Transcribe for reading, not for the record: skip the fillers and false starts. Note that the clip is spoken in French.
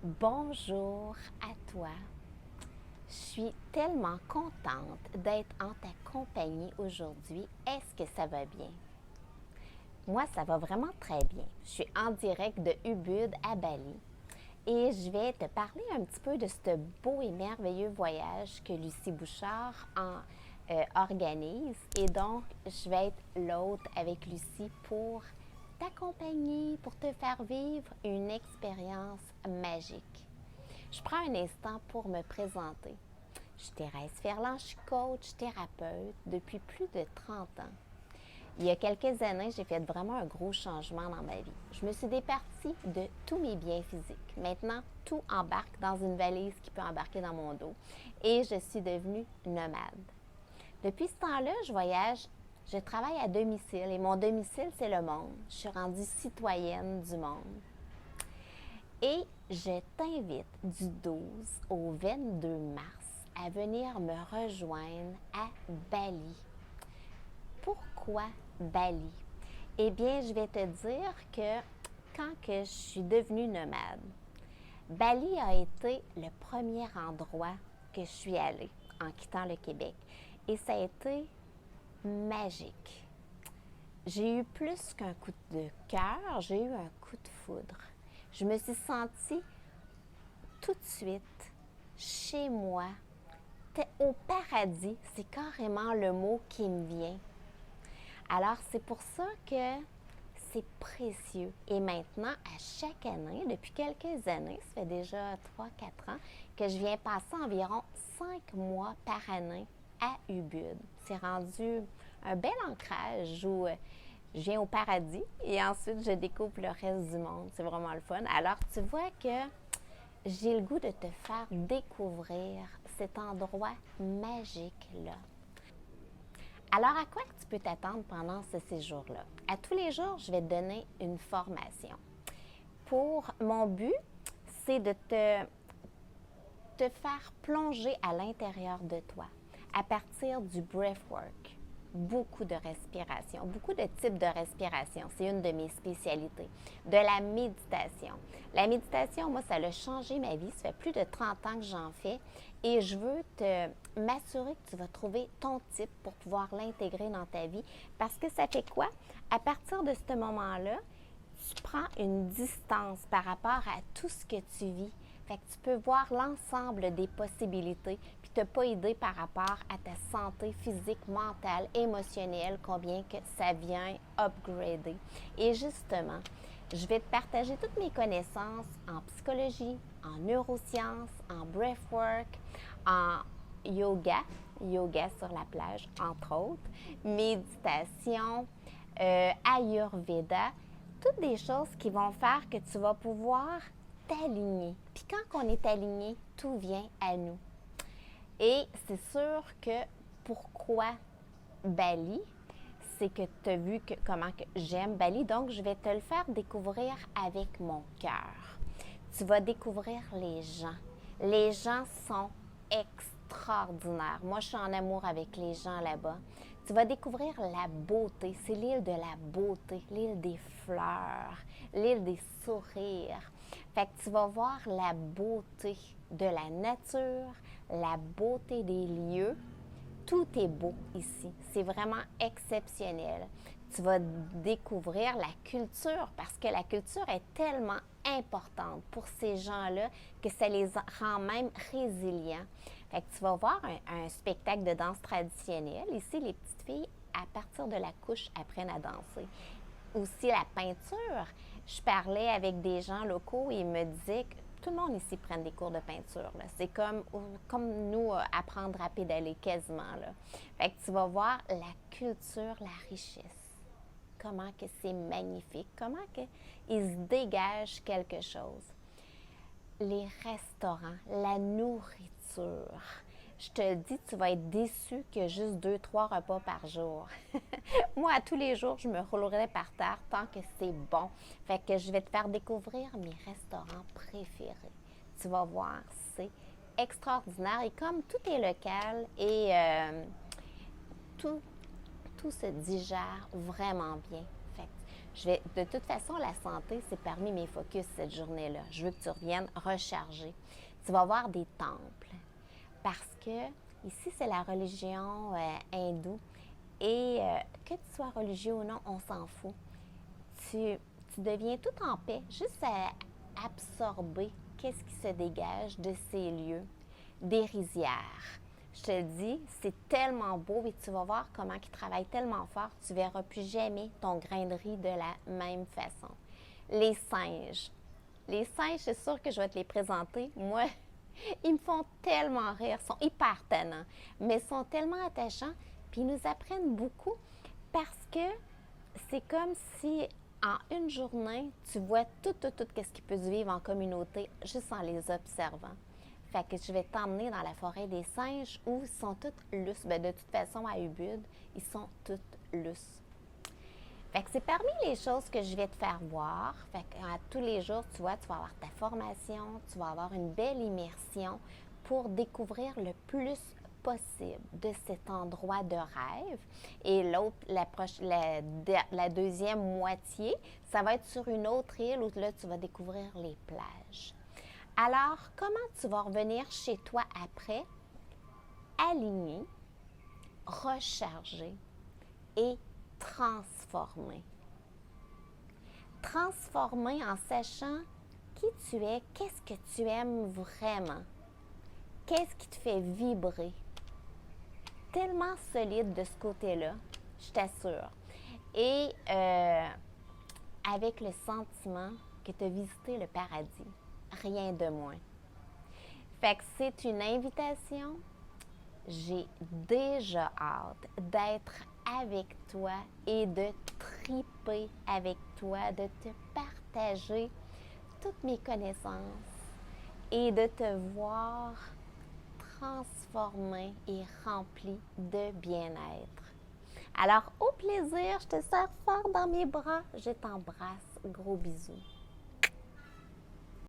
Bonjour à toi. Je suis tellement contente d'être en ta compagnie aujourd'hui. Est-ce que ça va bien? Moi, ça va vraiment très bien. Je suis en direct de Ubud à Bali et je vais te parler un petit peu de ce beau et merveilleux voyage que Lucie Bouchard organise et donc je vais être l'hôte avec Lucie pour t'accompagner, pour te faire vivre une expérience magique. Je prends un instant pour me présenter. Je suis Thérèse Ferland, je suis coach thérapeute depuis plus de 30 ans. Il y a quelques années, j'ai fait vraiment un gros changement dans ma vie. Je me suis départie de tous mes biens physiques. Maintenant, tout embarque dans une valise qui peut embarquer dans mon dos et je suis devenue nomade. Depuis ce temps-là, je voyage, je travaille à domicile et mon domicile, c'est le monde. Je suis rendue citoyenne du monde. Et je t'invite du 12 au 22 mars à venir me rejoindre à Bali. Pourquoi Bali? Eh bien, je vais te dire que quand que je suis devenue nomade, Bali a été le premier endroit que je suis allée en quittant le Québec. Et ça a été magique. J'ai eu plus qu'un coup de cœur, j'ai eu un coup de foudre. Je me suis sentie tout de suite chez moi, au paradis, c'est carrément le mot qui me vient. Alors, c'est pour ça que c'est précieux. Et maintenant, à chaque année, depuis quelques années, ça fait déjà 3-4 ans, que je viens passer environ 5 mois par année à Ubud. C'est rendu un bel ancrage où je viens au paradis et ensuite je découvre le reste du monde. C'est vraiment le fun. Alors, tu vois que j'ai le goût de te faire découvrir cet endroit magique-là. Alors, à quoi tu peux t'attendre pendant ce séjour-là? À tous les jours, je vais te donner une formation. Mon but, c'est de te faire plonger à l'intérieur de toi à partir du breathwork. Beaucoup de respiration, beaucoup de types de respiration. C'est une de mes spécialités. De la méditation. La méditation, moi, ça a changé ma vie. Ça fait plus de 30 ans que j'en fais et je veux m'assurer que tu vas trouver ton type pour pouvoir l'intégrer dans ta vie parce que ça fait quoi? À partir de ce moment-là, tu prends une distance par rapport à tout ce que tu vis. Fait que tu peux voir l'ensemble des possibilités, puis tu n'as pas idée par rapport à ta santé physique, mentale, émotionnelle, combien que ça vient upgrader. Et justement, je vais te partager toutes mes connaissances en psychologie, en neurosciences, en breathwork, en yoga sur la plage, entre autres, méditation, Ayurveda, toutes des choses qui vont faire que tu vas pouvoir t'aligner. Puis quand on est aligné, tout vient à nous. Et c'est sûr que pourquoi Bali, c'est que tu as vu comment que j'aime Bali, donc je vais te le faire découvrir avec mon cœur. Tu vas découvrir les gens. Les gens sont extraordinaires. Moi, je suis en amour avec les gens là-bas. Tu vas découvrir la beauté. C'est l'île de la beauté, l'île des fleurs, l'île des sourires. Fait que tu vas voir la beauté de la nature, la beauté des lieux. Tout est beau ici. C'est vraiment exceptionnel. Tu vas découvrir la culture parce que la culture est tellement importante pour ces gens-là que ça les rend même résilients. Fait que tu vas voir un spectacle de danse traditionnelle. Ici, les petites filles, à partir de la couche, apprennent à danser. Aussi, la peinture. Je parlais avec des gens locaux et ils me disaient que tout le monde ici prend des cours de peinture. Là. C'est comme nous, apprendre à pédaler quasiment. Là. Fait que tu vas voir la culture, la richesse. Comment que c'est magnifique. Comment qu'il se dégage quelque chose. Les restaurants, la nourriture. Je te le dis, tu vas être déçu que juste 2-3 repas par jour. Moi, à tous les jours, je me roulerai par terre tant que c'est bon. Fait que je vais te faire découvrir mes restaurants préférés. Tu vas voir, c'est extraordinaire. Et comme tout est local et tout se digère vraiment bien. Fait De toute façon, la santé, c'est parmi mes focus cette journée-là. Je veux que tu reviennes recharger. Tu vas voir des temples parce que ici, c'est la religion hindoue et que tu sois religieux ou non, on s'en fout. Tu deviens tout en paix, juste à absorber qu'est-ce qui se dégage de ces lieux, des rizières. Je te le dis, c'est tellement beau et tu vas voir comment ils travaillent tellement fort, tu ne verras plus jamais ton grain de riz de la même façon. Les singes. Les singes, c'est sûr que je vais te les présenter. Moi, ils me font tellement rire, ils sont hyper tannants, mais ils sont tellement attachants, puis ils nous apprennent beaucoup parce que c'est comme si en une journée, tu vois tout ce qui peut se vivre en communauté juste en les observant. Fait que je vais t'emmener dans la forêt des singes où ils sont toutes lusses. Ben, de toute façon, à Ubud, ils sont toutes lusses. Fait que c'est parmi les choses que je vais te faire voir. Fait qu'à tous les jours, tu vois, tu vas avoir ta formation, tu vas avoir une belle immersion pour découvrir le plus possible de cet endroit de rêve. Et l'autre, la deuxième moitié, ça va être sur une autre île où là, tu vas découvrir les plages. Alors, comment tu vas revenir chez toi après, aligné, rechargé et transformé? Transformé en sachant qui tu es, qu'est-ce que tu aimes vraiment, qu'est-ce qui te fait vibrer. Tellement solide de ce côté-là, je t'assure. Et avec le sentiment que tu as visité le paradis, rien de moins. Fait que c'est une invitation. J'ai déjà hâte d'être avec toi et de triper avec toi, de te partager toutes mes connaissances et de te voir transformé et rempli de bien-être. Alors, au plaisir, je te serre fort dans mes bras, je t'embrasse, gros bisous.